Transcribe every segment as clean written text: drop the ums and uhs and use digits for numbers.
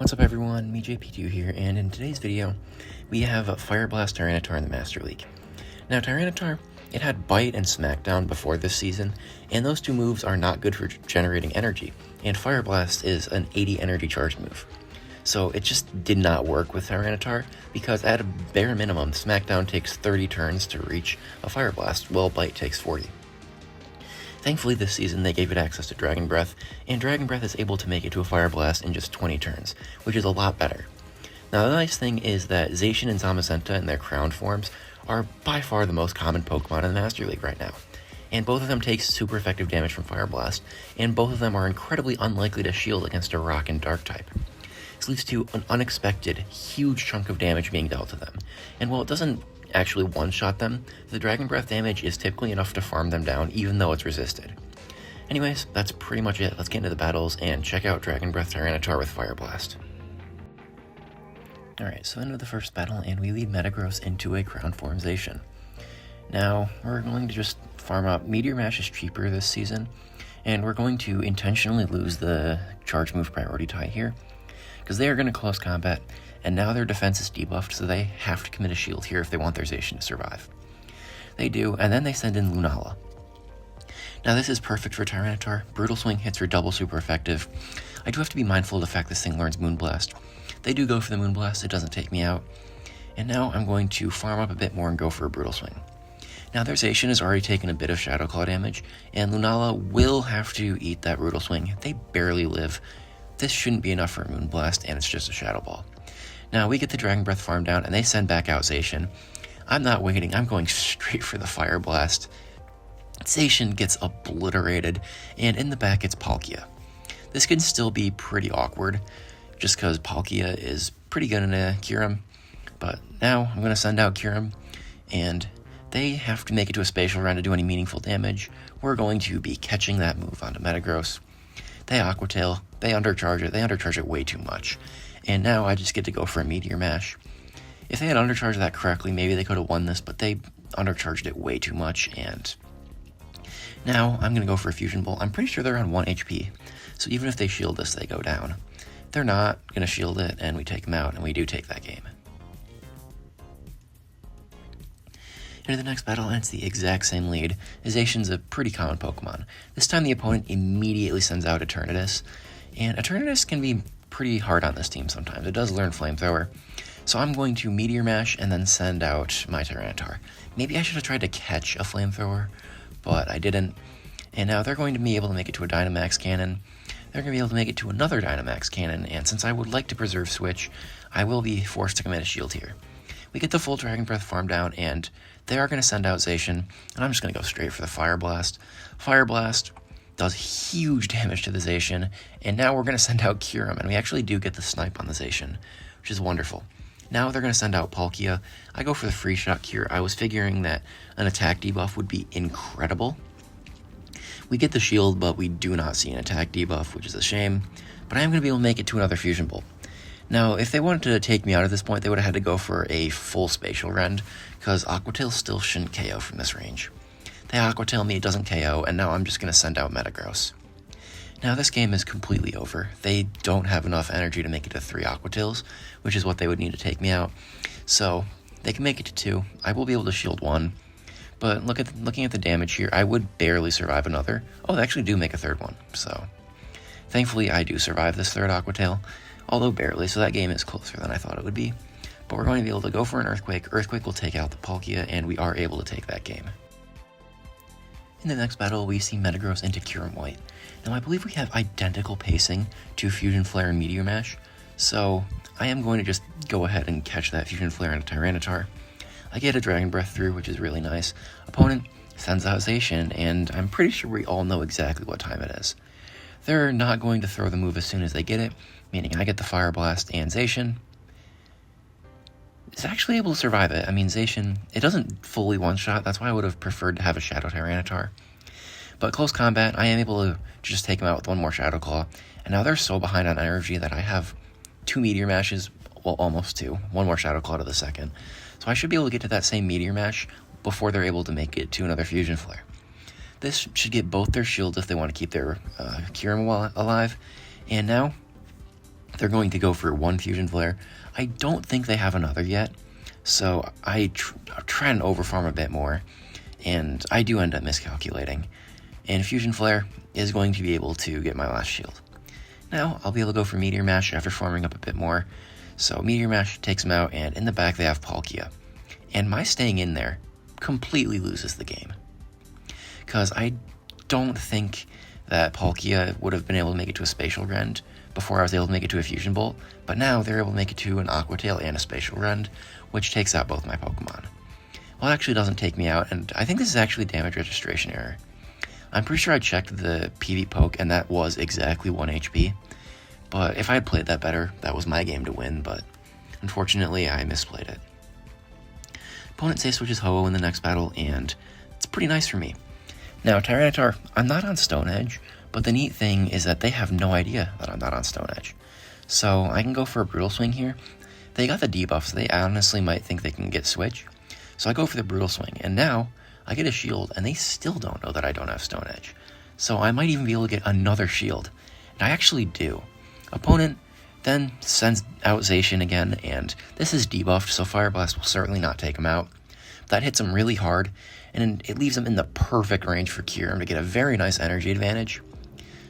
What's up everyone, me JP2 here, and in today's video, we have Fire Blast Tyranitar in the Master League. Now Tyranitar, it had Bite and Smackdown before this season, and those two moves are not good for generating energy, and Fire Blast is an 80 energy charge move. So it just did not work with Tyranitar, because at a bare minimum, Smackdown takes 30 turns to reach a Fire Blast, while Bite takes 40. Thankfully this season they gave it access to Dragon Breath, and Dragon Breath is able to make it to a Fire Blast in just 20 turns, which is a lot better. Now the nice thing is that Zacian and Zamazenta in their crown forms are by far the most common Pokemon in the Master League right now, and both of them take super effective damage from Fire Blast, and both of them are incredibly unlikely to shield against a Rock and Dark type. This leads to an unexpected, huge chunk of damage being dealt to them, and while it doesn't actually one-shot them, the Dragon Breath damage is typically enough to farm them down even though it's resisted. Anyways, that's pretty much it. Let's get into the battles and check out Dragon Breath Tyranitar with Fire Blast. Alright, so into the first battle, and we lead Metagross into a Crown Form Zacian. Now, we're going to just farm up. Meteor Mash is cheaper this season, and we're going to intentionally lose the Charge Move priority tie here, because they are going to close combat, and now their defense is debuffed, so they have to commit a shield here if they want their Zacian to survive. They do, and then they send in Lunala. Now this is perfect for Tyranitar. Brutal Swing hits her double super effective. I do have to be mindful of the fact this thing learns Moonblast. They do go for the Moonblast, it doesn't take me out. And now I'm going to farm up a bit more and go for a Brutal Swing. Now their Zacian has already taken a bit of Shadow Claw damage, and Lunala will have to eat that Brutal Swing. They barely live. This shouldn't be enough for a Moonblast, and it's just a Shadow Ball. Now we get the Dragon Breath farm down, and they send back out Zacian. I'm not waiting, I'm going straight for the Fire Blast. Zacian gets obliterated, and in the back it's Palkia. This can still be pretty awkward, just because Palkia is pretty good in a Kyurem, but now I'm going to send out Kyurem, and they have to make it to a spatial round to do any meaningful damage. We're going to be catching that move onto Metagross. They Aqua Tail, they undercharge it way too much. And now I just get to go for a Meteor Mash. If they had undercharged that correctly, maybe they could have won this, but they undercharged it way too much, and now I'm going to go for a Fusion Bolt. I'm pretty sure they're on 1 HP, so even if they shield this, they go down. They're not going to shield it, and we take them out, and we do take that game. Into the next battle, and it's the exact same lead. Zacian's a pretty common Pokemon. This time the opponent immediately sends out Eternatus, and Eternatus can be pretty hard on this team sometimes. It does learn Flamethrower, so I'm going to Meteor Mash and then send out my Tyranitar. Maybe I should have tried to catch a Flamethrower, but I didn't, and now they're going to be able to make it to a Dynamax Cannon. They're going to be able to make it to another Dynamax Cannon, and since I would like to preserve Switch, I will be forced to commit a shield here. We get the full Dragon Breath farm down, and they are going to send out Zacian, and I'm just going to go straight for the Fire Blast. Fire Blast does huge damage to the Zacian, and now we're going to send out Kyurem, and we actually do get the snipe on the Zacian, which is wonderful. Now they're going to send out Palkia. I go for the Free Shot Cure. I was figuring that an attack debuff would be incredible. We get the shield, but we do not see an attack debuff, which is a shame, but I am going to be able to make it to another Fusion Bolt. Now, if they wanted to take me out at this point, they would have had to go for a full Spatial Rend, because Aqua Tail still shouldn't KO from this range. They Aqua Tail me, it doesn't KO, and now I'm just going to send out Metagross. Now this game is completely over. They don't have enough energy to make it to 3 Aqua Tails, which is what they would need to take me out. So they can make it to 2. I will be able to shield 1, but looking at the damage here, I would barely survive another. Oh, they actually do make a 3rd one, so thankfully I do survive this 3rd Aqua Tail, although barely, so that game is closer than I thought it would be. But we're going to be able to go for an Earthquake. Earthquake will take out the Palkia, and we are able to take that game. In the next battle, we see Metagross into Kyurem White. Now, I believe we have identical pacing to Fusion Flare and Meteor Mash, so I am going to just go ahead and catch that Fusion Flare into Tyranitar. I get a Dragon Breath through, which is really nice. Opponent sends out Zacian, and I'm pretty sure we all know exactly what time it is. They're not going to throw the move as soon as they get it, meaning I get the Fire Blast, and Zacian is actually able to survive it. I mean, Zacian, it doesn't fully one-shot, that's why I would have preferred to have a Shadow Tyranitar. But close combat, I am able to just take him out with 1 more Shadow Claw, and now they're so behind on energy that I have 2 Meteor Mashes, well, almost 2, 1 more Shadow Claw to the second. So I should be able to get to that same Meteor Mash before they're able to make it to another Fusion Flare. This should get both their shields if they want to keep their Kyurem alive, and now They're going to go for one Fusion Flare. I don't think they have another yet, so I try and overfarm a bit more, and I do end up miscalculating. And Fusion Flare is going to be able to get my last shield. Now, I'll be able to go for Meteor Mash after farming up a bit more. So Meteor Mash takes them out, and in the back they have Palkia. And my staying in there completely loses the game. Because I don't think that Palkia would have been able to make it to a Spatial Rend before I was able to make it to a Fusion Bolt, but now they're able to make it to an Aqua Tail and a Spatial Rend, which takes out both my Pokemon. Well, it actually doesn't take me out, and I think this is actually damage registration error. I'm pretty sure I checked the PV poke, and that was exactly 1 HP. But if I had played that better, that was my game to win, but unfortunately I misplayed it. Opponent safe switches Ho-Oh in the next battle, and it's pretty nice for me. Now, Tyranitar, I'm not on Stone Edge, but the neat thing is that they have no idea that I'm not on Stone Edge. So I can go for a Brutal Swing here. They got the debuff, so they honestly might think they can get Switch. So I go for the Brutal Swing, and now I get a shield, and they still don't know that I don't have Stone Edge. So I might even be able to get another shield. And I actually do. Opponent then sends out Zacian again, and this is debuffed, so Fire Blast will certainly not take him out. That hits him really hard, and it leaves him in the perfect range for Kyurem to get a very nice energy advantage.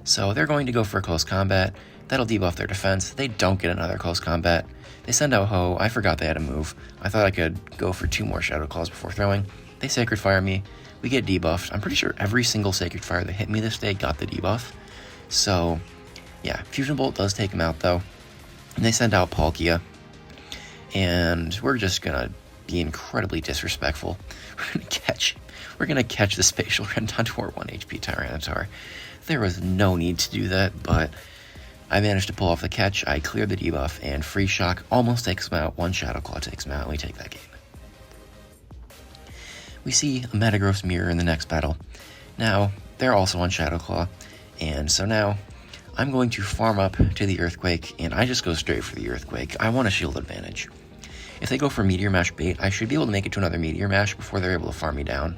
So they're going to go for a close combat. That'll debuff their defense. They don't get another close combat. They send out Ho. I forgot they had a move. I thought I could go for 2 more Shadow Claws before throwing. They Sacred Fire me. We get debuffed. I'm pretty sure every single Sacred Fire that hit me this day got the debuff. So yeah, Fusion Bolt does take him out though. And they send out Palkia. And we're just gonna be incredibly disrespectful. We're gonna catch the Spatial Rend onto our 1 HP Tyranitar. There was no need to do that, but I managed to pull off the catch. I cleared the debuff, and Free Shock almost takes him out. 1 Shadow Claw takes him out, and we take that game. We see a Metagross Mirror in the next battle. Now, they're also on Shadow Claw, and so now I'm going to farm up to the Earthquake, and I just go straight for the Earthquake. I want a shield advantage. If they go for Meteor Mash bait, I should be able to make it to another Meteor Mash before they're able to farm me down.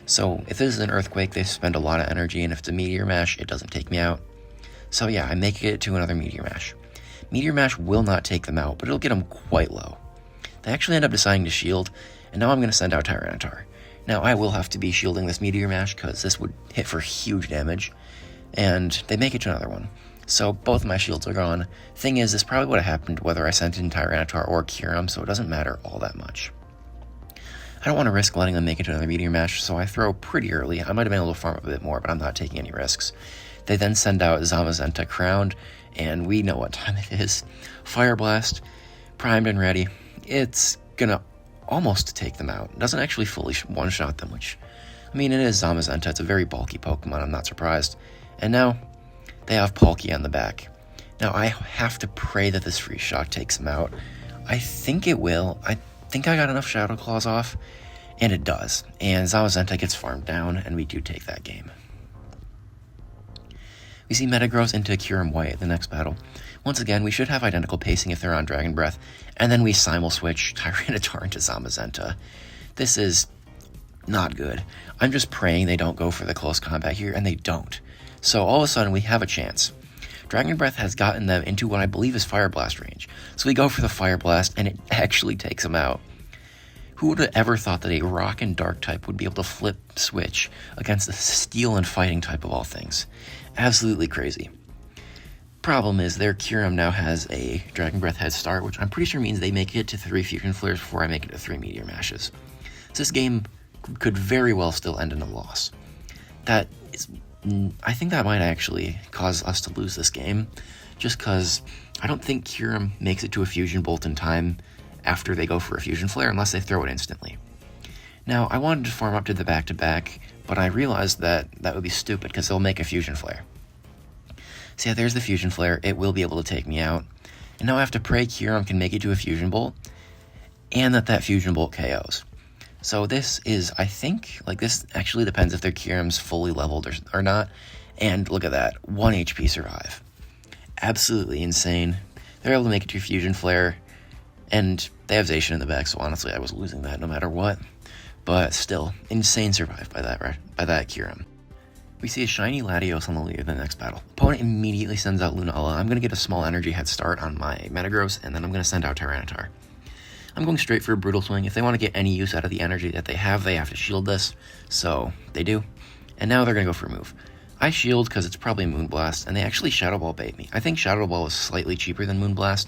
So if this is an Earthquake, they spend a lot of energy, and if it's a Meteor Mash, it doesn't take me out. So yeah, I make it to another Meteor Mash. Meteor Mash will not take them out, but it'll get them quite low. They actually end up deciding to shield, and now I'm going to send out Tyranitar. Now I will have to be shielding this Meteor Mash, because this would hit for huge damage, and they make it to another one. So both of my shields are gone. Thing is, this probably would have happened whether I sent in Tyranitar or Kyurem, so it doesn't matter all that much. I don't want to risk letting them make it to another Meteor Mash, so I throw pretty early. I might have been able to farm up a bit more, but I'm not taking any risks. They then send out Zamazenta Crowned, and we know what time it is. Fire Blast, primed and ready. It's gonna almost take them out. It doesn't actually fully one-shot them, which, I mean, it is Zamazenta. It's a very bulky Pokemon, I'm not surprised. And now they have Palkia on the back. Now I have to pray that this Free Shock takes him out. I think it will. I think I got enough Shadow Claws off, and it does. And Zamazenta gets farmed down, and we do take that game. We see Metagross into Kyurem White the next battle. Once again, we should have identical pacing if they're on Dragon Breath, and then we simul-switch Tyranitar into Zamazenta. This is not good. I'm just praying they don't go for the close combat here, and they don't. So all of a sudden, we have a chance. Dragon Breath has gotten them into what I believe is Fire Blast range. So we go for the Fire Blast, and it actually takes them out. Who would have ever thought that a Rock and Dark type would be able to flip switch against the Steel and Fighting type of all things? Absolutely crazy. Problem is, their Kyurem now has a Dragon Breath head start, which I'm pretty sure means they make it to 3 Fusion Flares before I make it to 3 Meteor Mashes. So this game could very well still end in a loss. I think that might actually cause us to lose this game, just because I don't think Kyurem makes it to a Fusion Bolt in time after they go for a Fusion Flare, unless they throw it instantly. Now, I wanted to farm up to the back-to-back, but I realized that that would be stupid, because they'll make a Fusion Flare. So yeah, there's the Fusion Flare. It will be able to take me out. And now I have to pray Kyurem can make it to a Fusion Bolt, and that Fusion Bolt KOs. So this is, I think, this actually depends if their Kyurem's fully leveled or not. And look at that, 1 HP survive. Absolutely insane. They're able to make it to Fusion Flare, and they have Zacian in the back, so honestly I was losing that no matter what. But still, insane survive by that Kyurem. We see a shiny Latios on the lead of the next battle. Opponent immediately sends out Lunala. I'm going to get a small energy head start on my Metagross, and then I'm going to send out Tyranitar. I'm going straight for a Brutal Swing. If they want to get any use out of the energy that they have to shield this, so they do. And now they're going to go for a move. I shield because it's probably Moonblast, and they actually Shadow Ball bait me. I think Shadow Ball is slightly cheaper than Moonblast.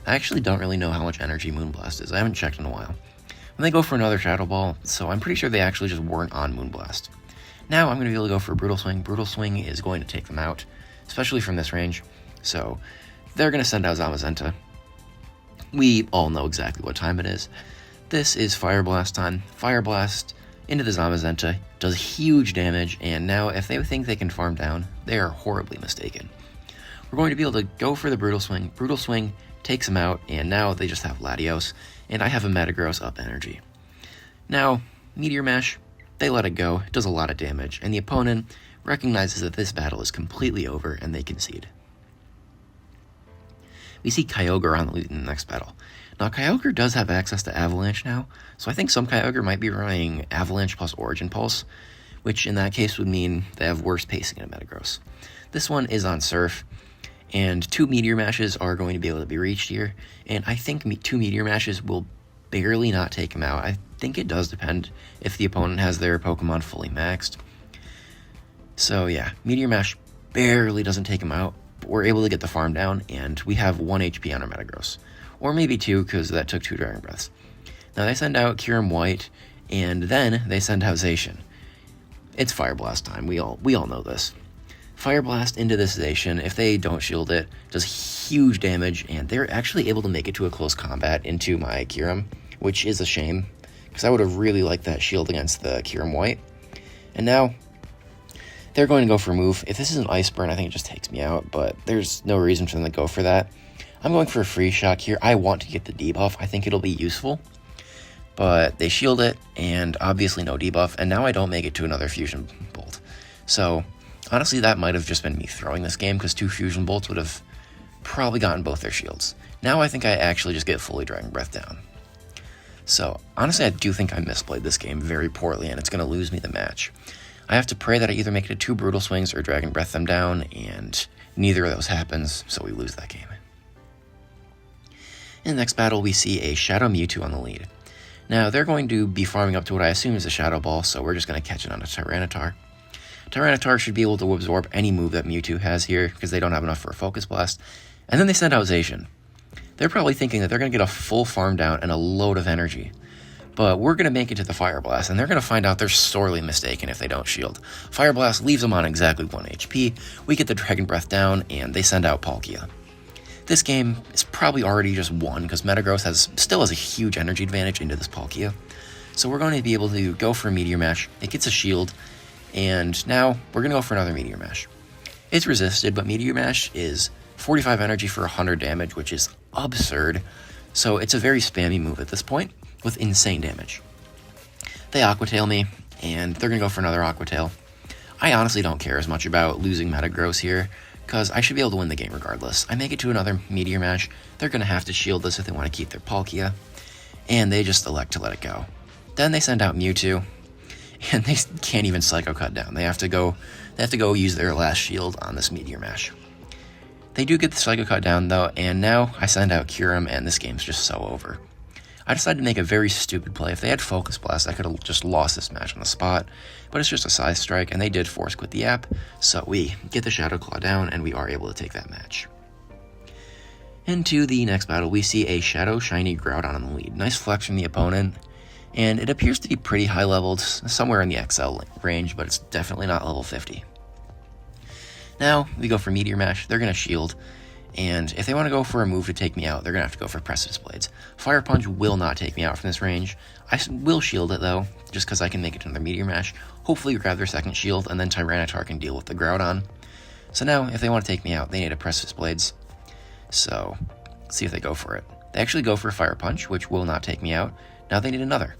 I actually don't really know how much energy Moonblast is. I haven't checked in a while. And they go for another Shadow Ball, so I'm pretty sure they actually just weren't on Moonblast. Now I'm going to be able to go for a Brutal Swing. Brutal Swing is going to take them out, especially from this range. So they're going to send out Zamazenta. We all know exactly what time it is. This is Fire Blast time. Fire Blast into the Zamazenta does huge damage, and now if they think they can farm down, they are horribly mistaken. We're going to be able to go for the Brutal Swing. Brutal Swing takes them out, and now they just have Latios, and I have a Metagross up energy. Now, Meteor Mash, they let it go. It does a lot of damage, and the opponent recognizes that this battle is completely over, and they concede. We see Kyogre on the lead in the next battle. Now, Kyogre does have access to Avalanche now, so I think some Kyogre might be running Avalanche plus Origin Pulse, which in that case would mean they have worse pacing in Metagross. This one is on Surf, and 2 Meteor Mashes are going to be able to be reached here, and I think 2 Meteor Mashes will barely not take him out. I think it does depend if the opponent has their Pokemon fully maxed. So yeah, Meteor Mash barely doesn't take him out, but we're able to get the farm down, and we have 1 HP on our Metagross. Or maybe 2, because that took 2 Dragon Breaths. Now they send out Kyurem White, and then they send out Zacian. It's Fire Blast time, we all know this. Fire Blast into this Zacian, if they don't shield it, does huge damage, and they're actually able to make it to a close combat into my Kyurem, which is a shame, because I would have really liked that shield against the Kyurem White. And now, they're going to go for a move. If this is an Ice Burn, I think it just takes me out, but there's no reason for them to go for that. I'm going for a Freeze Shock here. I want to get the debuff. I think it'll be useful, but they shield it, and obviously no debuff, and now I don't make it to another Fusion Bolt. So, honestly, that might have just been me throwing this game, because 2 Fusion Bolts would have probably gotten both their shields. Now I think I actually just get fully Dragon Breath down. So, honestly, I do think I misplayed this game very poorly, and it's going to lose me the match. I have to pray that I either make it to 2 Brutal Swings or Dragon Breath them down, and neither of those happens, so we lose that game. In the next battle, we see a Shadow Mewtwo on the lead. Now, they're going to be farming up to what I assume is a Shadow Ball, so we're just going to catch it on a Tyranitar. Tyranitar should be able to absorb any move that Mewtwo has here, because they don't have enough for a Focus Blast. And then they send out Zacian. They're probably thinking that they're going to get a full farm down and a load of energy. But we're going to make it to the Fire Blast, and they're going to find out they're sorely mistaken if they don't shield. Fire Blast leaves them on exactly 1 HP. We get the Dragon Breath down, and they send out Palkia. This game is probably already just won, because Metagross still has a huge energy advantage into this Palkia. So we're going to be able to go for a Meteor Mash. It gets a shield, and now we're going to go for another Meteor Mash. It's resisted, but Meteor Mash is 45 energy for 100 damage, which is absurd. So it's a very spammy move at this point, with insane damage. They Aqua Tail me, and they're going to go for another Aqua Tail. I honestly don't care as much about losing Metagross here, because I should be able to win the game regardless. I make it to another Meteor Mash. They're going to have to shield this if they want to keep their Palkia, and they just elect to let it go. Then they send out Mewtwo, and they can't even Psycho Cut down. They have to go use their last shield on this Meteor Mash. They do get the Psycho Cut down though, and now I send out Kyurem, and this game's just so over. I decided to make a very stupid play. If they had Focus Blast, I could have just lost this match on the spot, but it's just a Side Strike, and they did force quit the app, so we get the Shadow Claw down, and we are able to take that match. Into the next battle, we see a Shadow Shiny Groudon on the lead. Nice flex from the opponent, and it appears to be pretty high leveled, somewhere in the XL range, but it's definitely not level 50. Now, we go for Meteor Mash. They're going to shield, and if they want to go for a move to take me out, they're going to have to go for Precipice Blades. Fire Punch will not take me out from this range. I will shield it, though, just because I can make it to another Meteor Mash. Hopefully grab their second shield, and then Tyranitar can deal with the Groudon. So now, if they want to take me out, they need a Precipice Blades. So, let's see if they go for it. They actually go for a Fire Punch, which will not take me out. Now they need another.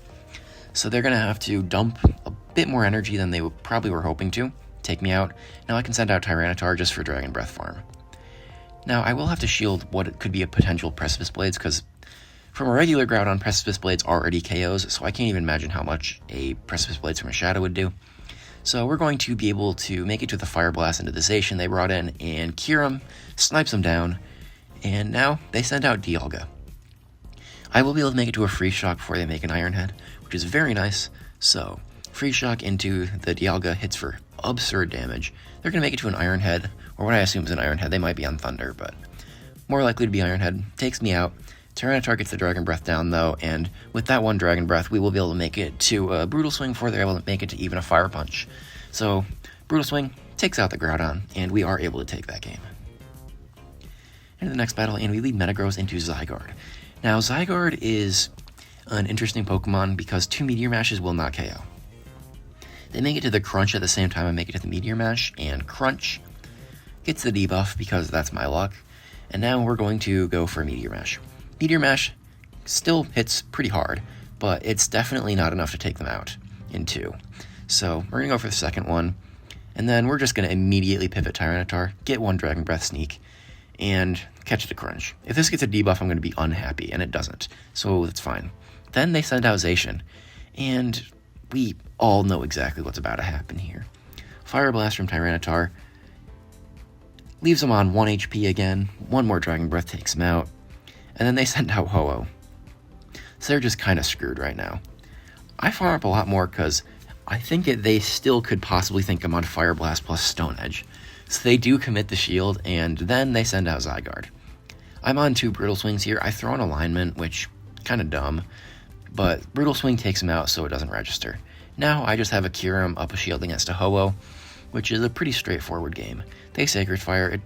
So they're going to have to dump a bit more energy than they probably were hoping to take me out. Now I can send out Tyranitar just for Dragon Breath farm. Now, I will have to shield what could be a potential Precipice Blades, because from a regular Groudon, Precipice Blades already KOs, so I can't even imagine how much a Precipice Blades from a Shadow would do. So we're going to be able to make it to the Fire Blast into the Zacian they brought in and cure him, snipes him down, and now they send out Dialga. I will be able to make it to a Freeze Shock before they make an Iron Head, which is very nice. So Freeze Shock into the Dialga hits for absurd damage. They're going to make it to an Iron Head, or what I assume is an Iron Head. They might be on Thunder, but more likely to be Iron Head. Takes me out. Tyranitar gets the Dragon Breath down, though, and with that one Dragon Breath, we will be able to make it to a Brutal Swing before they're able to make it to even a Fire Punch. So, Brutal Swing takes out the Groudon, and we are able to take that game. Into the next battle, and we lead Metagross into Zygarde. Now, Zygarde is an interesting Pokemon because 2 Meteor Mashes will not KO. They make it to the Crunch at the same time I make it to the Meteor Mash, and Crunch gets the debuff because that's my luck. And now we're going to go for a Meteor Mash. Meteor Mash still hits pretty hard, but it's definitely not enough to take them out in 2. So we're going to go for the second one, and then we're just going to immediately pivot Tyranitar, get one Dragon Breath Sneak, and catch the Crunch. If this gets a debuff, I'm going to be unhappy, and it doesn't, so it's fine. Then they send out Zacian, and we all know exactly what's about to happen here. Fire Blast from Tyranitar leaves him on 1 HP again, one more Dragon Breath takes him out, and then they send out Ho-Oh. So they're just kind of screwed right now. I farm up a lot more because I think they still could possibly think I'm on Fire Blast plus Stone Edge. So they do commit the shield, and then they send out Zygarde. I'm on 2 Brutal Swings here. I throw an alignment, which kind of dumb, but Brutal Swing takes him out so it doesn't register. Now I just have a Kyurem up a shield against a Ho-Oh, which is a pretty straightforward game. They Sacred Fire.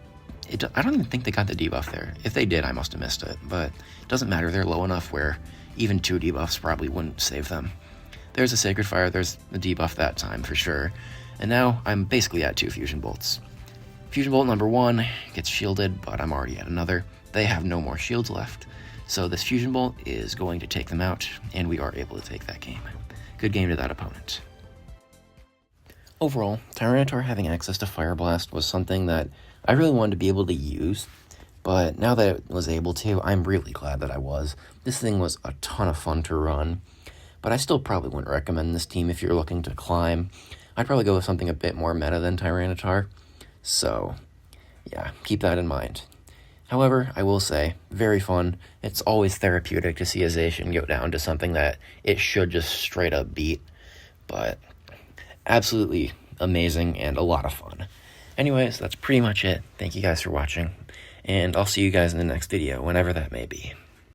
I don't even think they got the debuff there. If they did, I must have missed it, but it doesn't matter. They're low enough where even 2 debuffs probably wouldn't save them. There's a Sacred Fire, there's a debuff that time for sure, and now I'm basically at 2 Fusion Bolts. Fusion Bolt number 1 gets shielded, but I'm already at another. They have no more shields left, so this Fusion Bolt is going to take them out, and we are able to take that game. Good game to that opponent. Overall, Tyranitar having access to Fire Blast was something that I really wanted to be able to use, but now that it was able to, I'm really glad that I was. This thing was a ton of fun to run, but I still probably wouldn't recommend this team if you're looking to climb. I'd probably go with something a bit more meta than Tyranitar, so yeah, keep that in mind. However, I will say, very fun. It's always therapeutic to see a Zacian go down to something that it should just straight up beat, but absolutely amazing and a lot of fun. Anyways, that's pretty much it. Thank you guys for watching, and I'll see you guys in the next video, whenever that may be.